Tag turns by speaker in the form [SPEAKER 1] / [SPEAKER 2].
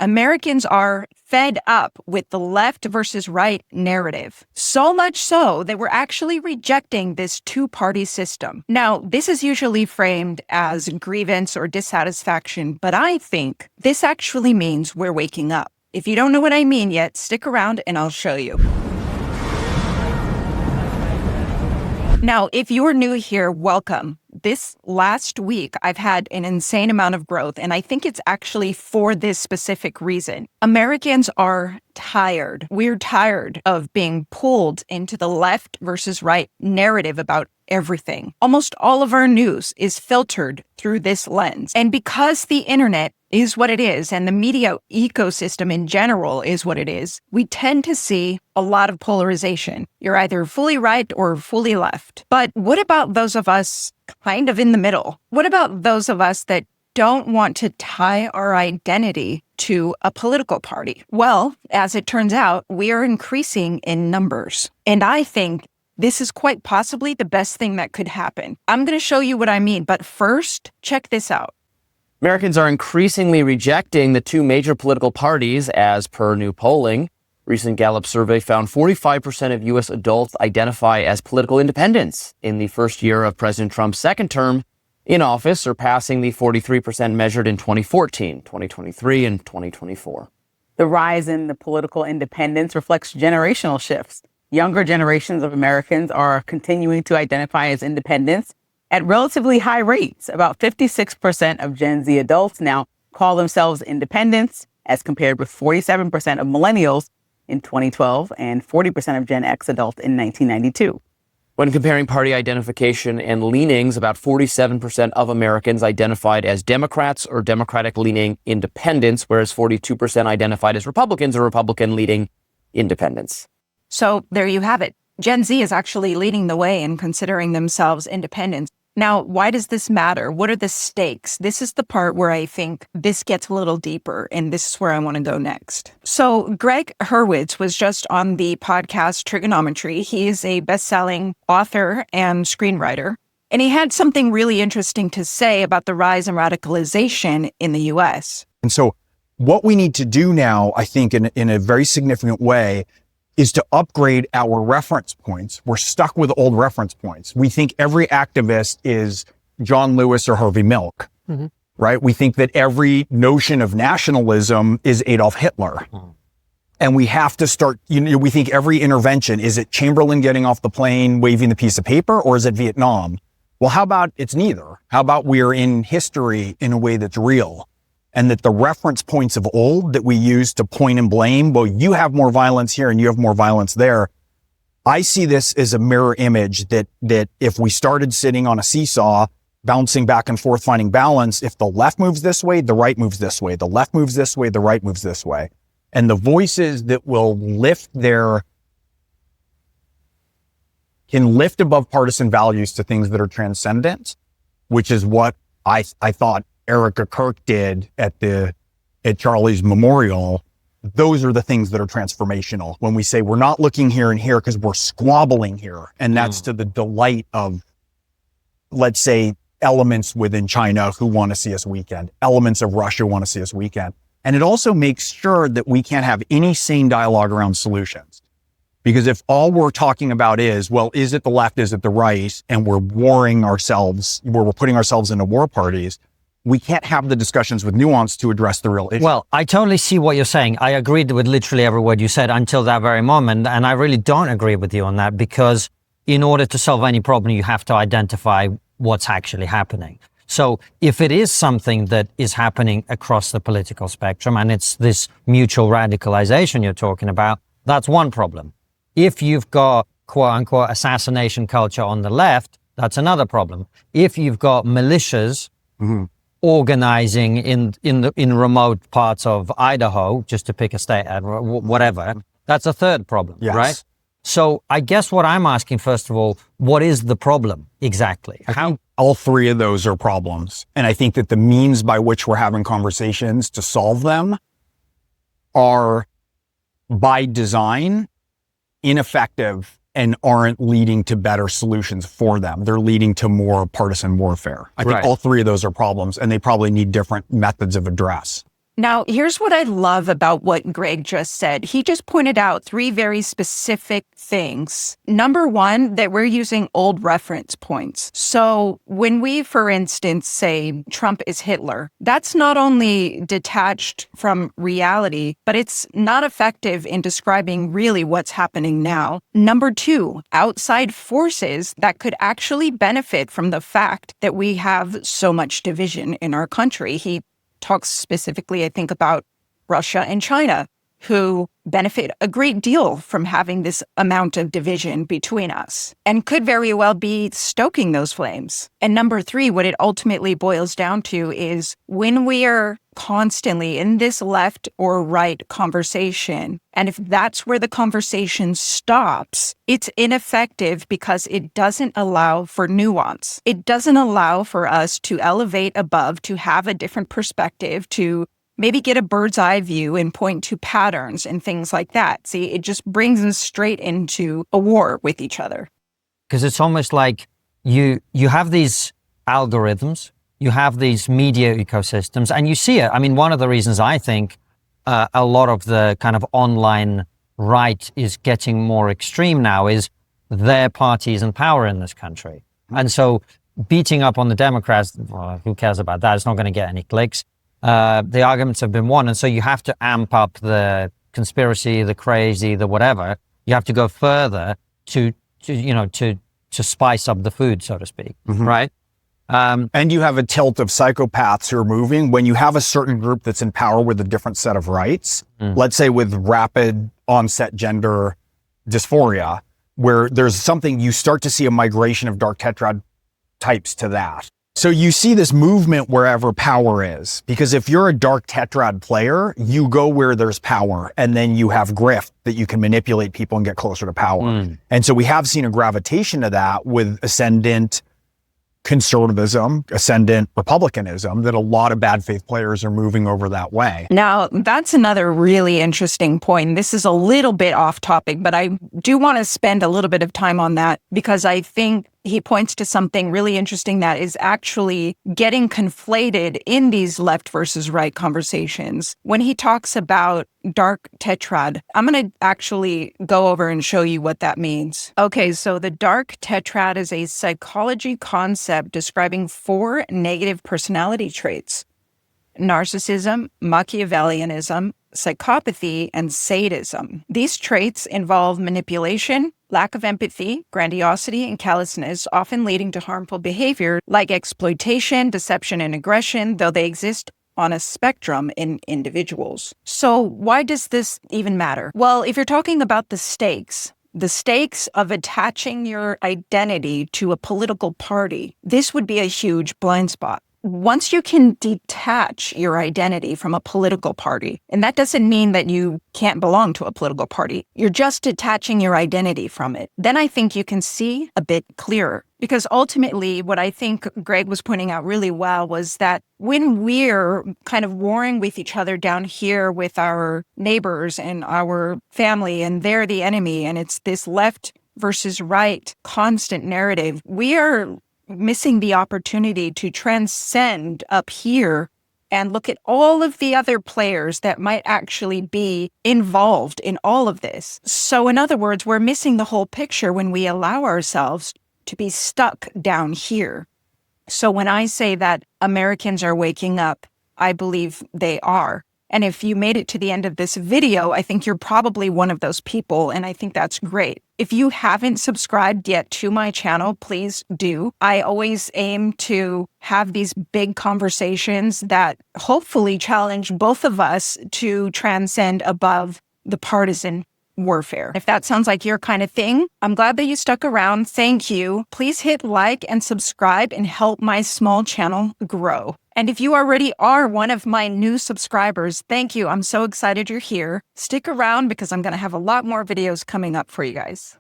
[SPEAKER 1] Americans are fed up with the left versus right narrative. So much so that we're actually rejecting this two-party system. Now, this is usually framed as grievance or dissatisfaction, but I think this actually means we're waking up. If you don't know what I mean yet, stick around and I'll show you. Now, if you're new here, welcome. This last week, I've had an insane amount of growth, and I think it's actually for this specific reason. Americans are tired. We're tired of being pulled into the left versus right narrative about everything. Almost all of our news is filtered through this lens. And because the internet is what it is, and the media ecosystem in general is what it is, we tend to see a lot of polarization. You're either fully right or fully left. But what about those of us kind of in the middle? What about those of us that don't want to tie our identity to a political party? Well, as it turns out, we are increasing in numbers. And I think this is quite possibly the best thing that could happen. I'm going to show you what I mean, but first, check this out.
[SPEAKER 2] Americans are increasingly rejecting the two major political parties as per new polling. Recent Gallup survey found 45% of U.S. adults identify as political independents in the first year of President Trump's second term in office, surpassing the 43% measured in 2014, 2023, and 2024.
[SPEAKER 3] The rise in the political independence reflects generational shifts. Younger generations of Americans are continuing to identify as independents at relatively high rates. About 56% of Gen Z adults now call themselves independents, as compared with 47% of millennials in 2012 and 40% of Gen X adults in 1992.
[SPEAKER 2] When comparing party identification and leanings, about 47% of Americans identified as Democrats or Democratic-leaning independents, whereas 42% identified as Republicans or Republican-leaning independents.
[SPEAKER 1] So there you have it. Gen Z is actually leading the way in considering themselves independents. Now, why does this matter? What are the stakes? This is the part where I think this gets a little deeper, and this is where I want to go next. So Greg Hurwitz was just on the podcast Trigonometry. He is a best-selling author and screenwriter, and he had something really interesting to say about the rise in radicalization in the U.S.
[SPEAKER 4] And so what we need to do now, I think, in a very significant way, is to upgrade our reference points. We're stuck with old reference points. We think every activist is John Lewis or Harvey Milk, right? We think that every notion of nationalism is Adolf Hitler. And we have to start, we think every intervention, is it Chamberlain getting off the plane, waving the piece of paper, or is it Vietnam? Well, how about it's neither? How about we're in history in a way that's real? And that the reference points of old that we use to point and blame, well, you have more violence here and you have more violence there. I see this as a mirror image that if we started sitting on a seesaw, bouncing back and forth, finding balance, if the left moves this way, the right moves this way, the left moves this way, the right moves this way. And the voices that will can lift above partisan values to things that are transcendent, which is what I thought Erica Kirk did at Charlie's memorial. Those are the things that are transformational. When we say we're not looking here and here because we're squabbling here, and that's to the delight of, let's say, elements within China who want to see us weakened, elements of Russia want to see us weakened. And it also makes sure that we can't have any sane dialogue around solutions. Because if all we're talking about is, well, is it the left, is it the right, and we're warring ourselves, where we're putting ourselves into war parties, we can't have the discussions with nuance to address the real issue.
[SPEAKER 5] Well, I totally see what you're saying. I agreed with literally every word you said until that very moment. And I really don't agree with you on that, because in order to solve any problem, you have to identify what's actually happening. So if it is something that is happening across the political spectrum, and it's this mutual radicalization you're talking about, that's one problem. If you've got quote unquote assassination culture on the left, that's another problem. If you've got militias organizing in remote parts of Idaho, just to pick a state, whatever, that's a third problem, right? So I guess what I'm asking, first of all, what is the problem exactly?
[SPEAKER 4] I think all three of those are problems. And I think that the means by which we're having conversations to solve them are, by design, ineffective and aren't leading to better solutions for them. They're leading to more partisan warfare. I think all three of those are problems, and they probably need different methods of address.
[SPEAKER 1] Now, here's what I love about what Greg just said. He just pointed out 3 very specific things. Number one, that we're using old reference points. So when we, for instance, say Trump is Hitler, that's not only detached from reality, but it's not effective in describing really what's happening now. Number two, outside forces that could actually benefit from the fact that we have so much division in our country. He talks specifically, I think, about Russia and China, who benefit a great deal from having this amount of division between us and could very well be stoking those flames. And number three, what it ultimately boils down to is when we are constantly in this left or right conversation, and if that's where the conversation stops, it's ineffective because it doesn't allow for nuance. It doesn't allow for us to elevate above, to have a different perspective, to maybe get a bird's eye view and point to patterns and things like that. See, it just brings us straight into a war with each other.
[SPEAKER 5] Because it's almost like you have these algorithms, you have these media ecosystems, and you see it. I mean, one of the reasons I think a lot of the kind of online right is getting more extreme now is their party is in power in this country. And so beating up on the Democrats, well, who cares about that? It's not going to get any clicks. The arguments have been won. And so you have to amp up the conspiracy, the crazy, the whatever. You have to go further to spice up the food, so to speak. Right.
[SPEAKER 4] And you have a tilt of psychopaths who are moving. When you have a certain group that's in power with a different set of rights, let's say with rapid onset gender dysphoria, where there's something, you start to see a migration of dark tetrad types to that. So you see this movement wherever power is, because if you're a dark tetrad player, you go where there's power, and then you have grift that you can manipulate people and get closer to power. And so we have seen a gravitation to that with ascendant conservatism, ascendant republicanism, that a lot of bad faith players are moving over that way.
[SPEAKER 1] Now, that's another really interesting point. This is a little bit off topic, but I do want to spend a little bit of time on that because I think he points to something really interesting that is actually getting conflated in these left versus right conversations. When he talks about dark tetrad, I'm going to actually go over and show you what that means. Okay, so the dark tetrad is a psychology concept describing 4 negative personality traits: narcissism, Machiavellianism, psychopathy, and sadism. These traits involve manipulation, lack of empathy, grandiosity, and callousness, often leading to harmful behavior like exploitation, deception, and aggression, though they exist on a spectrum in individuals. So why does this even matter? Well, if you're talking about the stakes of attaching your identity to a political party, this would be a huge blind spot. Once you can detach your identity from a political party, and that doesn't mean that you can't belong to a political party, you're just detaching your identity from it, then I think you can see a bit clearer. Because ultimately, what I think Greg was pointing out really well was that when we're kind of warring with each other down here with our neighbors and our family, and they're the enemy, and it's this left versus right constant narrative, we are missing the opportunity to transcend up here and look at all of the other players that might actually be involved in all of this. So in other words, we're missing the whole picture when we allow ourselves to be stuck down here. So when I say that Americans are waking up, I believe they are. And if you made it to the end of this video, I think you're probably one of those people, and I think that's great. If you haven't subscribed yet to my channel, please do. I always aim to have these big conversations that hopefully challenge both of us to transcend above the partisan warfare. If that sounds like your kind of thing, I'm glad that you stuck around. Thank you. Please hit like and subscribe and help my small channel grow. And if you already are one of my new subscribers, thank you. I'm so excited you're here. Stick around because I'm going to have a lot more videos coming up for you guys.